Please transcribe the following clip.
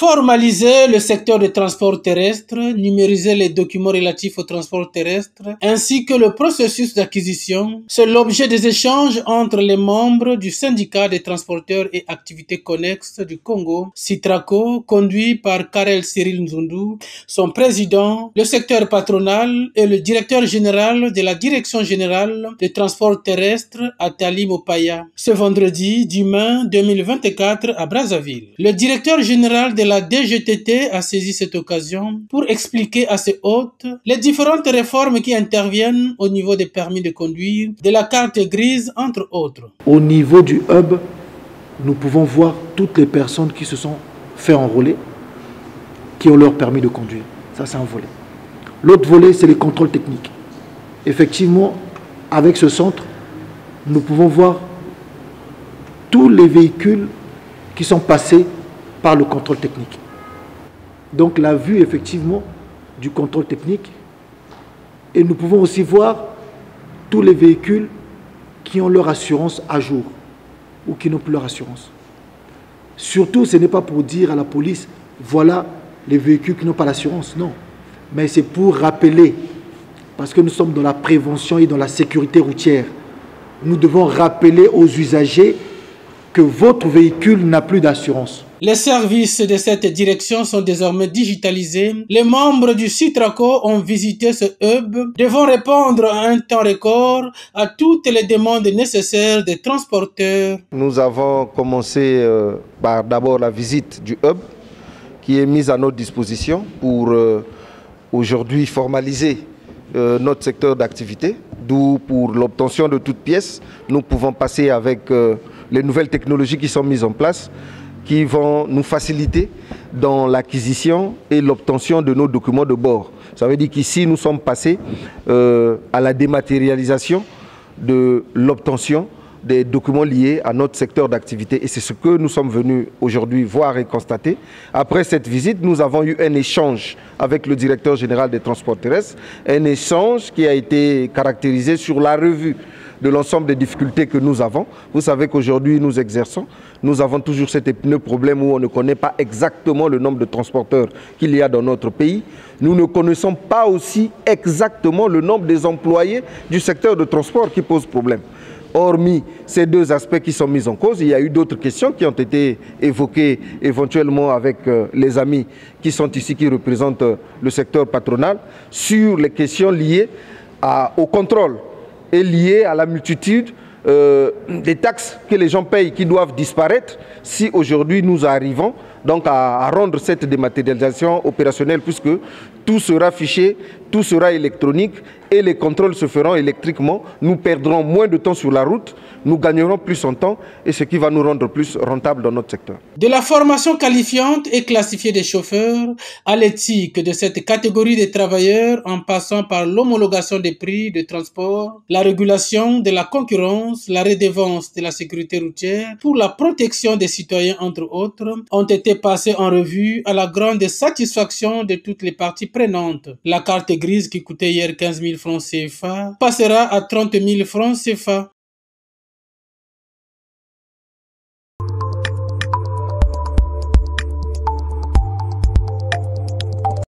formaliser le secteur du transport terrestre, numériser les documents relatifs au transport terrestre, ainsi que le processus d'acquisition. C'est l'objet des échanges entre les membres du syndicat des transporteurs et activités connexes du Congo, Sitraco, conduit par Karel Cyril Nzundu, son président, le secteur patronal et le directeur général de la Direction générale des transports terrestres à Tali Mopaya. Ce vendredi 10 mai 2024 à Brazzaville. Le directeur général de la DGTT a saisi cette occasion pour expliquer à ses hôtes les différentes réformes qui interviennent au niveau des permis de conduire, de la carte grise, entre autres. Au niveau du hub, nous pouvons voir toutes les personnes qui se sont fait enrôler, qui ont leur permis de conduire. Ça, c'est un volet. L'autre volet, c'est les contrôles techniques. Effectivement, avec ce centre, nous pouvons voir tous les véhicules qui sont passés par le contrôle technique. Donc la vue effectivement du contrôle technique, et nous pouvons aussi voir tous les véhicules qui ont leur assurance à jour ou qui n'ont plus leur assurance. Surtout, ce n'est pas pour dire à la police, voilà les véhicules qui n'ont pas l'assurance, non. Mais c'est pour rappeler, parce que nous sommes dans la prévention et dans la sécurité routière, nous devons rappeler aux usagers que votre véhicule n'a plus d'assurance. Les services de cette direction sont désormais digitalisés. Les membres du Sitraco ont visité ce hub, devant répondre à un temps record à toutes les demandes nécessaires des transporteurs. Nous avons commencé par d'abord la visite du hub qui est mise à notre disposition pour aujourd'hui formaliser notre secteur d'activité, d'où pour l'obtention de toutes pièces, nous pouvons passer avec les nouvelles technologies qui sont mises en place, qui vont nous faciliter dans l'acquisition et l'obtention de nos documents de bord. Ça veut dire qu'ici, nous sommes passés à la dématérialisation de l'obtention des documents liés à notre secteur d'activité. Et c'est ce que nous sommes venus aujourd'hui voir et constater. Après cette visite, nous avons eu un échange avec le directeur général des transports terrestres, un échange qui a été caractérisé sur la revue de l'ensemble des difficultés que nous avons. Vous savez qu'aujourd'hui nous exerçons, nous avons toujours cet épineux problème où on ne connaît pas exactement le nombre de transporteurs qu'il y a dans notre pays. Nous ne connaissons pas aussi exactement le nombre des employés du secteur de transport qui pose problème. Hormis ces deux aspects qui sont mis en cause, il y a eu d'autres questions qui ont été évoquées éventuellement avec les amis qui sont ici, qui représentent le secteur patronal, sur les questions liées au contrôle et liées à la multitude des taxes que les gens payent qui doivent disparaître si aujourd'hui nous arrivons donc à rendre cette dématérialisation opérationnelle, puisque tout sera fiché, tout sera électronique et les contrôles se feront électriquement. Nous perdrons moins de temps sur la route, nous gagnerons plus en temps et ce qui va nous rendre plus rentables dans notre secteur. De la formation qualifiante et classifiée des chauffeurs à l'éthique de cette catégorie de travailleurs en passant par l'homologation des prix de transport, la régulation de la concurrence, la redevance de la sécurité routière pour la protection des citoyens entre autres, ont été passés en revue à la grande satisfaction de toutes les parties prenantes. La carte grise qui coûtait hier 15 000 francs CFA passera à 30 000 francs CFA.